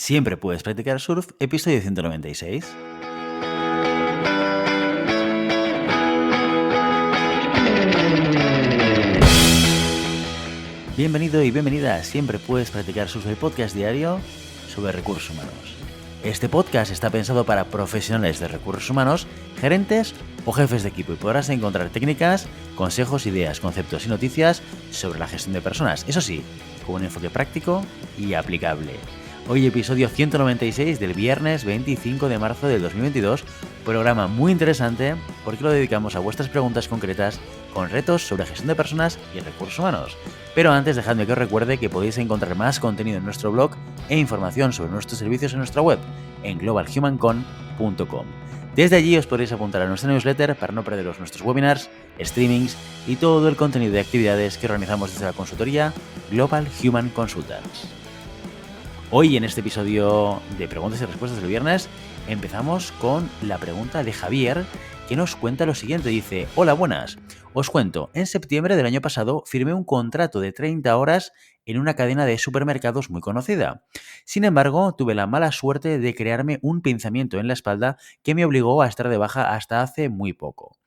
Siempre puedes practicar surf, episodio 196. Bienvenido y bienvenida a Siempre puedes practicar surf, el podcast diario sobre recursos humanos. Este podcast está pensado para profesionales de recursos humanos, gerentes o jefes de equipo y podrás encontrar técnicas, consejos, ideas, conceptos y noticias sobre la gestión de personas. Eso sí, con un enfoque práctico y aplicable. Hoy episodio 196 del viernes 25 de marzo del 2022, programa muy interesante porque lo dedicamos a vuestras preguntas concretas con retos sobre gestión de personas y recursos humanos. Pero antes dejadme que os recuerde que podéis encontrar más contenido en nuestro blog e información sobre nuestros servicios en nuestra web en globalhumancon.com. Desde allí os podréis apuntar a nuestra newsletter para no perderos nuestros webinars, streamings y todo el contenido de actividades que organizamos desde la consultoría Global Human Consultants. Hoy en este episodio de preguntas y respuestas del viernes empezamos con la pregunta de Javier, que nos cuenta lo siguiente. Dice: hola, buenas. Os cuento, en septiembre del año pasado firmé un contrato de 30 horas en una cadena de supermercados muy conocida. Sin embargo, tuve la mala suerte de crearme un pinzamiento en la espalda que me obligó a estar de baja hasta hace muy poco.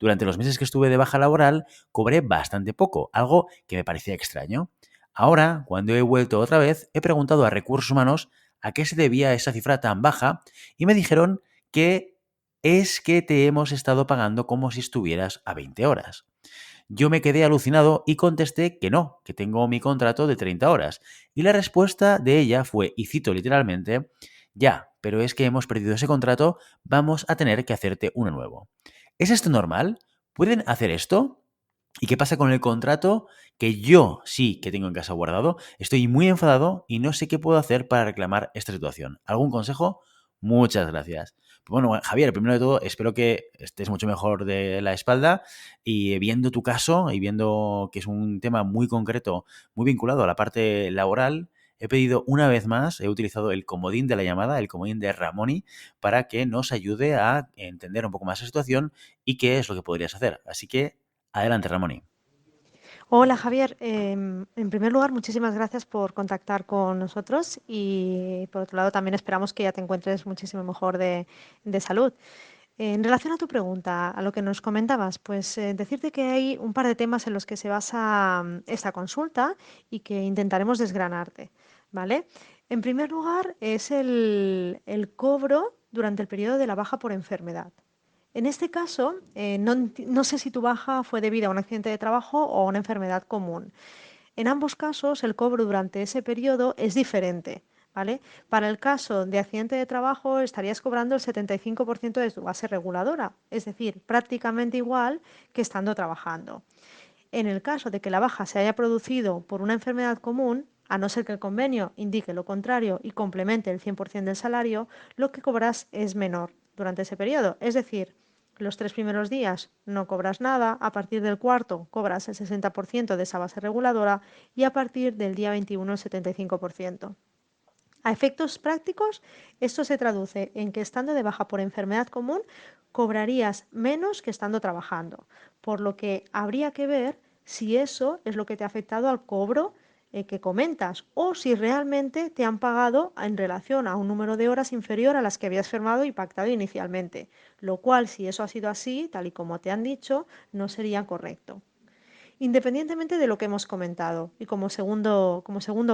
Durante los meses que estuve de baja laboral, cobré bastante poco, algo que me parecía extraño. Ahora, cuando he vuelto otra vez, he preguntado a recursos humanos a qué se debía esa cifra tan baja y me dijeron que es que te hemos estado pagando como si estuvieras a 20 horas. Yo me quedé alucinado y contesté que no, que tengo mi contrato de 30 horas. Y la respuesta de ella fue, y cito literalmente: ya, pero es que hemos perdido ese contrato, vamos a tener que hacerte uno nuevo. ¿Es esto normal? ¿Pueden hacer esto? ¿Y qué pasa con el contrato que yo sí que tengo en casa guardado? Estoy muy enfadado y no sé qué puedo hacer para reclamar esta situación. ¿Algún consejo? Muchas gracias. Bueno, Javier, primero de todo, espero que estés mucho mejor de la espalda y viendo tu caso y viendo que es un tema muy concreto, muy vinculado a la parte laboral, he pedido una vez más, he utilizado el comodín de la llamada, el comodín de Ramoni, para que nos ayude a entender un poco más la situación y qué es lo que podrías hacer. Así que adelante, Ramoni. Hola Javier, en primer lugar muchísimas gracias por contactar con nosotros y por otro lado también esperamos que ya te encuentres muchísimo mejor de salud. En relación a tu pregunta, a lo que nos comentabas, pues decirte que hay un par de temas en los que se basa esta consulta y que intentaremos desgranarte, ¿vale? En primer lugar es el cobro durante el periodo de la baja por enfermedad. En este caso, no sé si tu baja fue debida a un accidente de trabajo o a una enfermedad común. En ambos casos, el cobro durante ese periodo es diferente, ¿vale? Para el caso de accidente de trabajo, estarías cobrando el 75% de tu base reguladora, es decir, prácticamente igual que estando trabajando. En el caso de que la baja se haya producido por una enfermedad común, a no ser que el convenio indique lo contrario y complemente el 100% del salario, lo que cobras es menor durante ese periodo. Es decir, los 3 primeros días no cobras nada, a partir del cuarto cobras el 60% de esa base reguladora y a partir del día 21 el 75%. A efectos prácticos, esto se traduce en que estando de baja por enfermedad común, cobrarías menos que estando trabajando, por lo que habría que ver si eso es lo que te ha afectado al cobro que comentas o si realmente te han pagado en relación a un número de horas inferior a las que habías firmado y pactado inicialmente, lo cual, si eso ha sido así, tal y como te han dicho, no sería correcto. Independientemente de lo que hemos comentado, y como segundo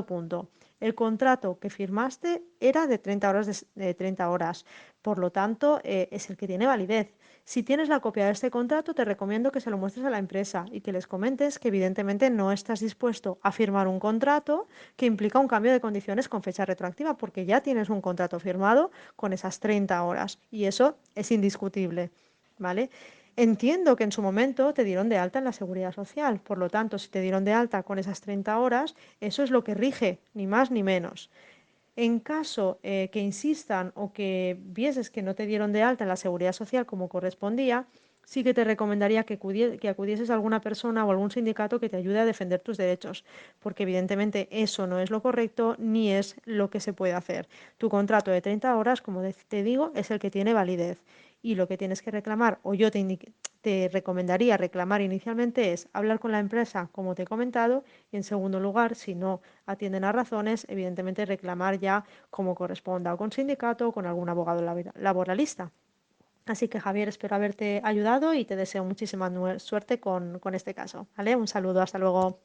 punto, el contrato que firmaste era de 30 horas, de 30 horas, por lo tanto, es el que tiene validez. Si tienes la copia de este contrato, te recomiendo que se lo muestres a la empresa y que les comentes que evidentemente no estás dispuesto a firmar un contrato que implica un cambio de condiciones con fecha retroactiva, porque ya tienes un contrato firmado con esas 30 horas y eso es indiscutible, ¿vale? Entiendo que en su momento te dieron de alta en la Seguridad Social, por lo tanto, si te dieron de alta con esas 30 horas, eso es lo que rige, ni más ni menos. En caso que insistan o que vieses que no te dieron de alta en la Seguridad Social como correspondía, sí que te recomendaría que acudieses a alguna persona o algún sindicato que te ayude a defender tus derechos, porque evidentemente eso no es lo correcto ni es lo que se puede hacer. Tu contrato de 30 horas, como te digo, es el que tiene validez y lo que tienes que reclamar, o yo te recomendaría reclamar inicialmente es hablar con la empresa, como te he comentado, y en segundo lugar, si no atienden a razones, evidentemente reclamar ya como corresponda, o con sindicato o con algún abogado laboralista. Así que Javier, espero haberte ayudado y te deseo muchísima suerte con este caso. ¿Vale? Un saludo, hasta luego.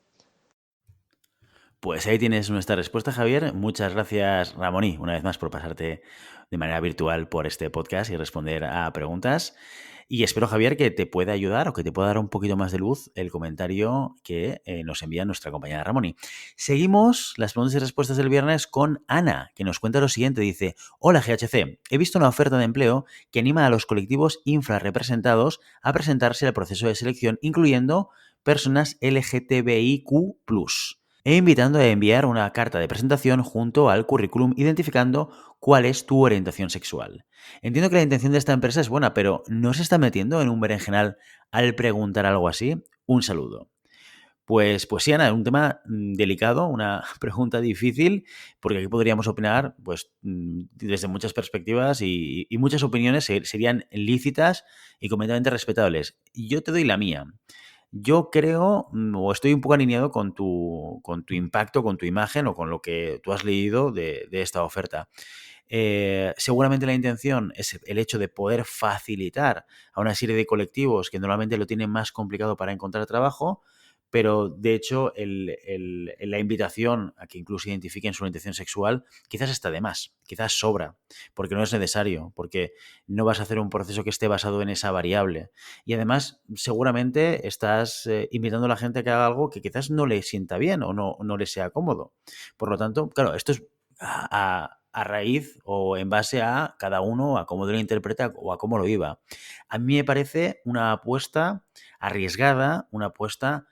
Pues ahí tienes nuestra respuesta, Javier. Muchas gracias, Ramón, una vez más por pasarte de manera virtual por este podcast y responder a preguntas. Y espero, Javier, que te pueda ayudar o que te pueda dar un poquito más de luz el comentario que nos envía nuestra compañera Ramón. Seguimos las preguntas y respuestas del viernes con Ana, que nos cuenta lo siguiente. Dice, hola GHC, he visto una oferta de empleo que anima a los colectivos infrarrepresentados a presentarse al proceso de selección, incluyendo personas LGTBIQ+. Invitando a enviar una carta de presentación junto al currículum identificando cuál es tu orientación sexual. Entiendo que la intención de esta empresa es buena, pero ¿no se está metiendo en un berenjenal al preguntar algo así? Un saludo. Pues sí, Ana, un tema delicado, una pregunta difícil, porque aquí podríamos opinar pues, desde muchas perspectivas y muchas opiniones serían lícitas y completamente respetables. Yo te doy la mía. Yo creo, o estoy un poco alineado con tu impacto, con tu imagen o con lo que tú has leído de esta oferta. Seguramente la intención es el hecho de poder facilitar a una serie de colectivos que normalmente lo tienen más complicado para encontrar trabajo, pero de hecho la invitación a que incluso identifiquen su orientación sexual quizás está de más, quizás sobra, porque no es necesario, porque no vas a hacer un proceso que esté basado en esa variable. Y además, seguramente estás invitando a la gente a que haga algo que quizás no le sienta bien o no le sea cómodo. Por lo tanto, claro, esto es a raíz o en base a cada uno, a cómo lo interpreta o a cómo lo viva. A mí me parece una apuesta arriesgada, una apuesta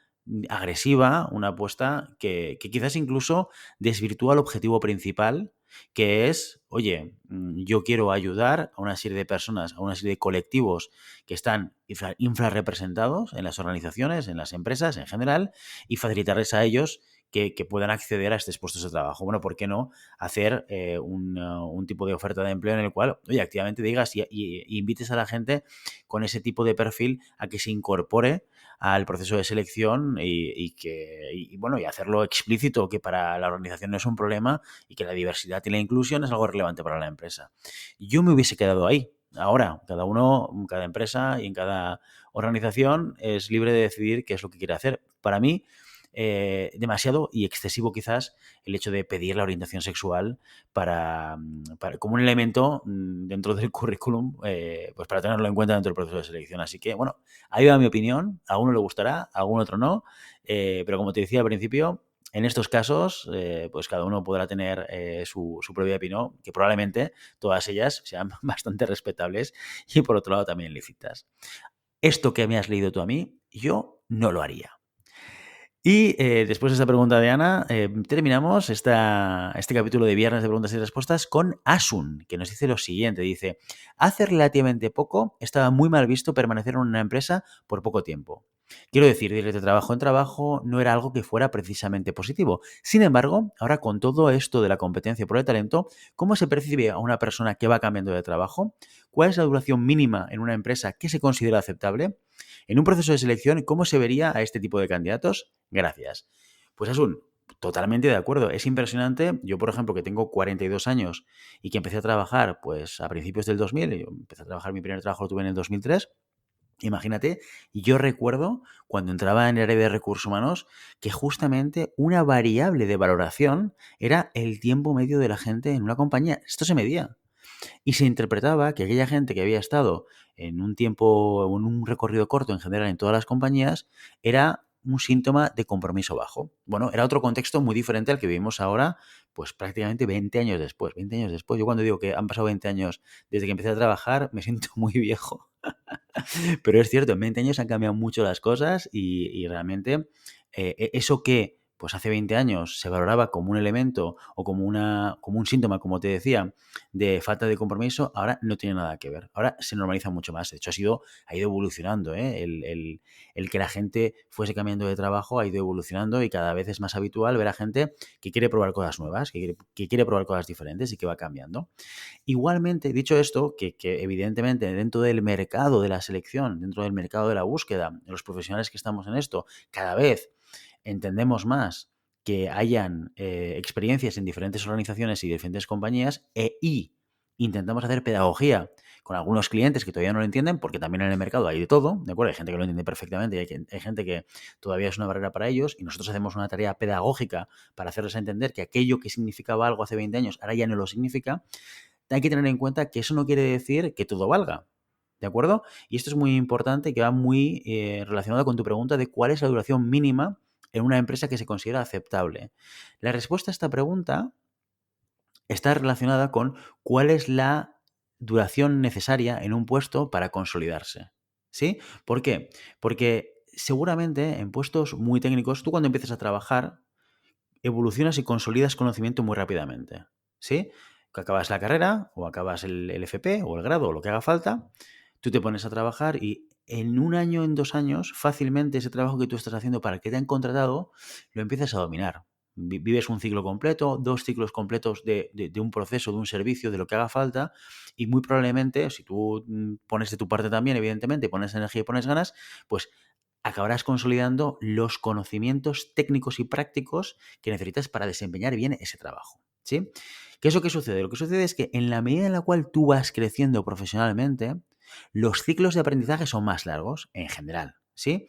agresiva, una apuesta que quizás incluso desvirtúa el objetivo principal, que es, oye, yo quiero ayudar a una serie de personas, a una serie de colectivos que están infrarrepresentados en las organizaciones, en las empresas en general, y facilitarles a ellos que puedan acceder a estos puestos de trabajo. Bueno, ¿por qué no hacer un tipo de oferta de empleo en el cual, oye, activamente digas y invites a la gente con ese tipo de perfil a que se incorpore al proceso de selección y hacerlo explícito que para la organización no es un problema y que la diversidad y la inclusión es algo relevante para la empresa? Yo me hubiese quedado ahí. Ahora, cada uno, cada empresa y en cada organización es libre de decidir qué es lo que quiere hacer. Para mí, demasiado y excesivo quizás el hecho de pedir la orientación sexual como un elemento dentro del currículum, pues para tenerlo en cuenta dentro del proceso de selección. Así que, bueno, ahí va mi opinión. A uno le gustará, a algún otro no. Pero como te decía al principio, en estos casos, pues cada uno podrá tener su propia opinión, que probablemente todas ellas sean bastante respetables y por otro lado también lícitas. Esto que me has leído tú a mí, yo no lo haría. Y después de esta pregunta de Ana, terminamos este capítulo de Viernes de Preguntas y Respuestas con Asun, que nos dice lo siguiente. Dice, hace relativamente poco estaba muy mal visto permanecer en una empresa por poco tiempo. Quiero decir, ir de trabajo en trabajo no era algo que fuera precisamente positivo. Sin embargo, ahora con todo esto de la competencia por el talento, ¿cómo se percibe a una persona que va cambiando de trabajo? ¿Cuál es la duración mínima en una empresa que se considera aceptable? En un proceso de selección, ¿cómo se vería a este tipo de candidatos? Gracias. Pues Asun, totalmente de acuerdo. Es impresionante. Yo, por ejemplo, que tengo 42 años y que empecé a trabajar pues a principios del 2000, yo empecé a trabajar, mi primer trabajo lo tuve en el 2003. Imagínate, yo recuerdo cuando entraba en el área de recursos humanos que justamente una variable de valoración era el tiempo medio de la gente en una compañía. Esto se medía. Y se interpretaba que aquella gente que había estado en un tiempo, en un recorrido corto en general en todas las compañías, era un síntoma de compromiso bajo. Bueno, era otro contexto muy diferente al que vivimos ahora, pues prácticamente 20 años después. 20 años después. Yo cuando digo que han pasado 20 años desde que empecé a trabajar, me siento muy viejo. Pero es cierto, en 20 años han cambiado mucho las cosas y realmente eso que pues hace 20 años se valoraba como un elemento o como un síntoma, como te decía, de falta de compromiso, ahora no tiene nada que ver. Ahora se normaliza mucho más. De hecho, ha ido evolucionando, ¿eh? El que la gente fuese cambiando de trabajo ha ido evolucionando y cada vez es más habitual ver a gente que quiere probar cosas nuevas, que quiere probar cosas diferentes y que va cambiando. Igualmente, dicho esto, que evidentemente dentro del mercado de la selección, dentro del mercado de la búsqueda, de los profesionales que estamos en esto, cada vez entendemos más que hayan experiencias en diferentes organizaciones y diferentes compañías y intentamos hacer pedagogía con algunos clientes que todavía no lo entienden, porque también en el mercado hay de todo, ¿de acuerdo? Hay gente que lo entiende perfectamente y hay gente que todavía es una barrera para ellos y nosotros hacemos una tarea pedagógica para hacerles entender que aquello que significaba algo hace 20 años ahora ya no lo significa. Hay que tener en cuenta que eso no quiere decir que todo valga, ¿de acuerdo? Y esto es muy importante, que va muy relacionado con tu pregunta de cuál es la duración mínima en una empresa que se considera aceptable. La respuesta a esta pregunta está relacionada con cuál es la duración necesaria en un puesto para consolidarse. ¿Sí? ¿Por qué? Porque seguramente en puestos muy técnicos, tú cuando empiezas a trabajar, evolucionas y consolidas conocimiento muy rápidamente. ¿Sí? Que acabas la carrera o acabas el FP o el grado o lo que haga falta, tú te pones a trabajar y en un año, en 2 años, fácilmente ese trabajo que tú estás haciendo para el que te han contratado, lo empiezas a dominar. Vives un ciclo completo, 2 ciclos completos de un proceso, de un servicio, de lo que haga falta y muy probablemente, si tú pones de tu parte también, evidentemente, pones energía y pones ganas, pues acabarás consolidando los conocimientos técnicos y prácticos que necesitas para desempeñar bien ese trabajo. ¿Sí? ¿Qué es lo que sucede? Lo que sucede es que en la medida en la cual tú vas creciendo profesionalmente, los ciclos de aprendizaje son más largos en general. ¿Sí?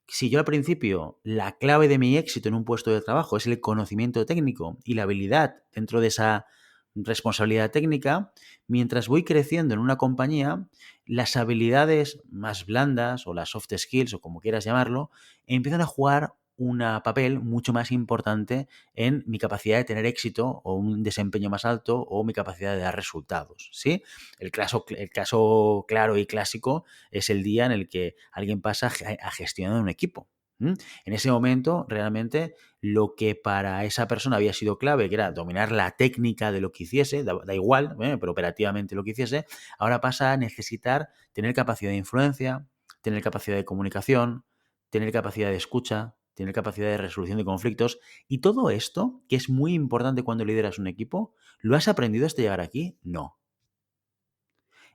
Si yo al principio la clave de mi éxito en un puesto de trabajo es el conocimiento técnico y la habilidad dentro de esa responsabilidad técnica, mientras voy creciendo en una compañía, las habilidades más blandas o las soft skills o como quieras llamarlo, empiezan a jugar un papel mucho más importante en mi capacidad de tener éxito o un desempeño más alto o mi capacidad de dar resultados, ¿sí? El caso claro y clásico es el día en el que alguien pasa a gestionar un equipo. En ese momento, realmente, lo que para esa persona había sido clave, que era dominar la técnica de lo que hiciese, da igual, pero operativamente lo que hiciese, ahora pasa a necesitar tener capacidad de influencia, tener capacidad de comunicación, tener capacidad de escucha, tener capacidad de resolución de conflictos. Y todo esto, que es muy importante cuando lideras un equipo, ¿lo has aprendido hasta llegar aquí? No.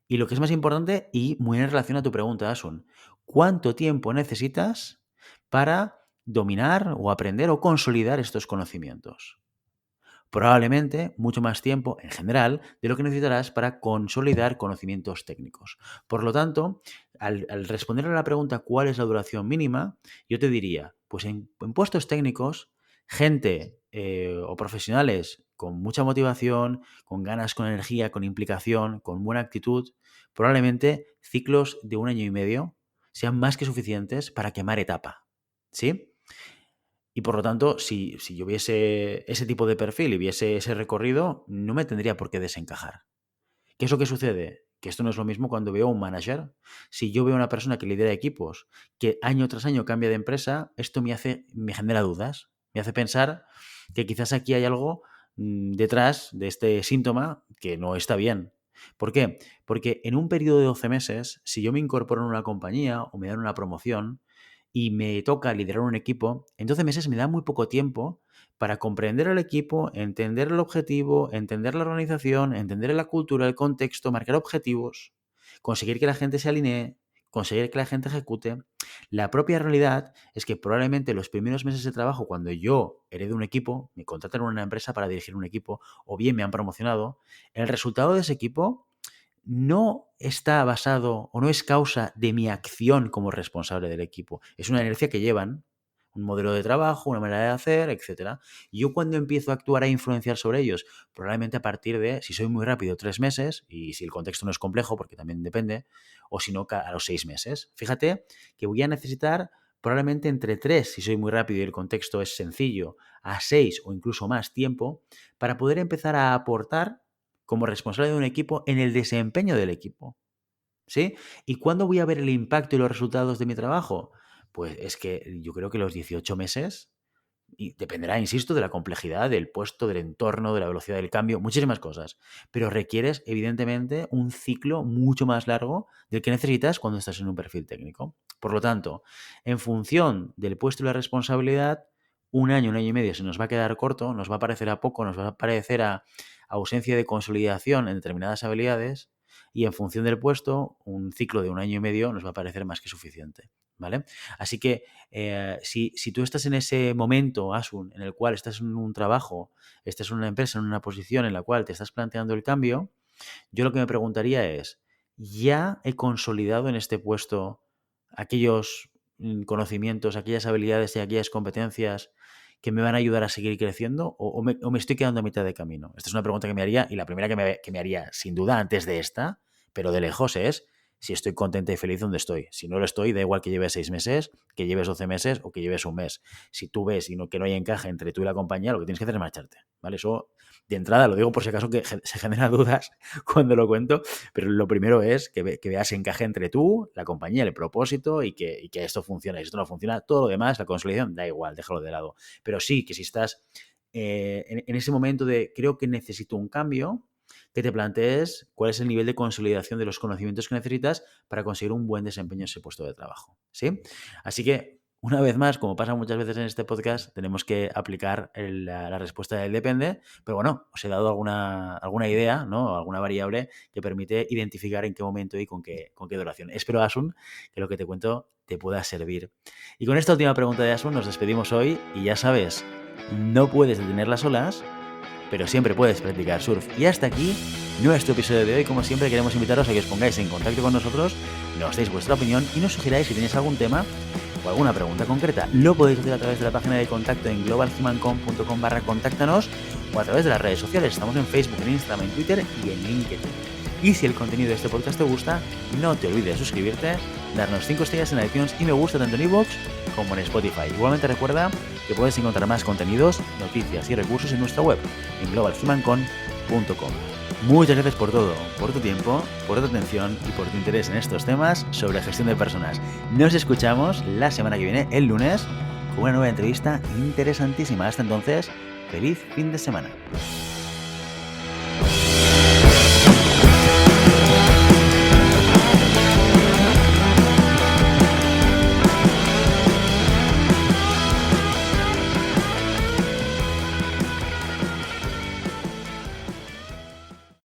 Y lo que es más importante, y muy en relación a tu pregunta, Asun, ¿cuánto tiempo necesitas para dominar o aprender o consolidar estos conocimientos? Probablemente mucho más tiempo en general de lo que necesitarás para consolidar conocimientos técnicos. Por lo tanto, al responder a la pregunta ¿cuál es la duración mínima? Yo te diría, pues en puestos técnicos, gente o profesionales con mucha motivación, con ganas, con energía, con implicación, con buena actitud, probablemente ciclos de 1 año y medio sean más que suficientes para quemar etapa. ¿Sí? Y por lo tanto, si yo viese ese tipo de perfil y viese ese recorrido, no me tendría por qué desencajar. ¿Qué es lo que sucede? Que esto no es lo mismo cuando veo un manager. Si yo veo una persona que lidera equipos, que año tras año cambia de empresa, esto me genera dudas. Me hace pensar que quizás aquí hay algo detrás de este síntoma que no está bien. ¿Por qué? Porque en un periodo de 12 meses, si yo me incorporo en una compañía o me dan una promoción y me toca liderar un equipo, en 12 meses me da muy poco tiempo para comprender al equipo, entender el objetivo, entender la organización, entender la cultura, el contexto, marcar objetivos, conseguir que la gente se alinee, conseguir que la gente ejecute. La propia realidad es que probablemente los primeros meses de trabajo, cuando yo heredo un equipo, me contratan en una empresa para dirigir un equipo, o bien me han promocionado, el resultado de ese equipo no está basado o no es causa de mi acción como responsable del equipo. Es una inercia que llevan, un modelo de trabajo, una manera de hacer, etcétera. Y yo cuando empiezo a actuar a influenciar sobre ellos, probablemente a partir de, si soy muy rápido, 3 meses, y si el contexto no es complejo, porque también depende, o si no, a los 6 meses. Fíjate que voy a necesitar probablemente entre 3, si soy muy rápido y el contexto es sencillo, a 6 o incluso más tiempo, para poder empezar a aportar como responsable de un equipo en el desempeño del equipo. ¿Sí? ¿Y cuándo voy a ver el impacto y los resultados de mi trabajo? Pues es que yo creo que los 18 meses Y dependerá, insisto, de la complejidad del puesto, del entorno, de la velocidad del cambio, muchísimas cosas. Pero requieres, evidentemente, un ciclo mucho más largo del que necesitas cuando estás en un perfil técnico. Por lo tanto, en función del puesto y la responsabilidad, un año y medio se nos va a quedar corto, nos va a parecer a poco, nos va a parecer a ausencia de consolidación en determinadas habilidades, y en función del puesto, un ciclo de un año y medio nos va a parecer más que suficiente, ¿vale? Así que si tú estás en ese momento, Asun, en el cual estás en un trabajo, estás en una empresa, en una posición en la cual te estás planteando el cambio, yo lo que me preguntaría es, ¿ya he consolidado en este puesto aquellos conocimientos, aquellas habilidades y aquellas competencias que me van a ayudar a seguir creciendo o me estoy quedando a mitad de camino? Esta es una pregunta que me haría, y la primera que me haría sin duda antes de esta, pero de lejos, es si estoy contenta y feliz donde estoy. Si no lo estoy, da igual que lleves 6 meses, que lleves 12 meses o que lleves un mes. Si tú ves que no hay encaje entre tú y la compañía, lo que tienes que hacer es marcharte, ¿vale? Eso, de entrada, lo digo por si acaso que se generan dudas cuando lo cuento, pero lo primero es que veas encaje entre tú, la compañía, el propósito y que esto funcione. Si esto no funciona, todo lo demás, la consolidación, da igual, déjalo de lado. Pero sí que si estás en ese momento de creo que necesito un cambio, que te plantees cuál es el nivel de consolidación de los conocimientos que necesitas para conseguir un buen desempeño en ese puesto de trabajo, ¿sí? Así que, una vez más, como pasa muchas veces en este podcast, tenemos que aplicar la respuesta del depende, pero bueno, os he dado alguna idea, ¿no? Alguna variable que permite identificar en qué momento y con qué duración. Espero, Asun, que lo que te cuento te pueda servir. Y con esta última pregunta de Asun nos despedimos hoy, y ya sabes, no puedes detener las olas, pero siempre puedes practicar surf. Y hasta aquí nuestro episodio de hoy. Como siempre, queremos invitaros a que os pongáis en contacto con nosotros, nos deis vuestra opinión y nos sugiráis si tenéis algún tema o alguna pregunta concreta. Lo podéis hacer a través de la página de contacto en globalhumancom.com/contáctanos o a través de las redes sociales. Estamos en Facebook, en Instagram, en Twitter y en LinkedIn. Y si el contenido de este podcast te gusta, no te olvides de suscribirte, darnos 5 estrellas en iTunes y me gusta tanto en iVoox como en Spotify. Igualmente recuerda que puedes encontrar más contenidos, noticias y recursos en nuestra web, en globalhumancom.com. Muchas gracias por todo, por tu tiempo, por tu atención y por tu interés en estos temas sobre gestión de personas. Nos escuchamos la semana que viene, el lunes, con una nueva entrevista interesantísima. Hasta entonces, feliz fin de semana.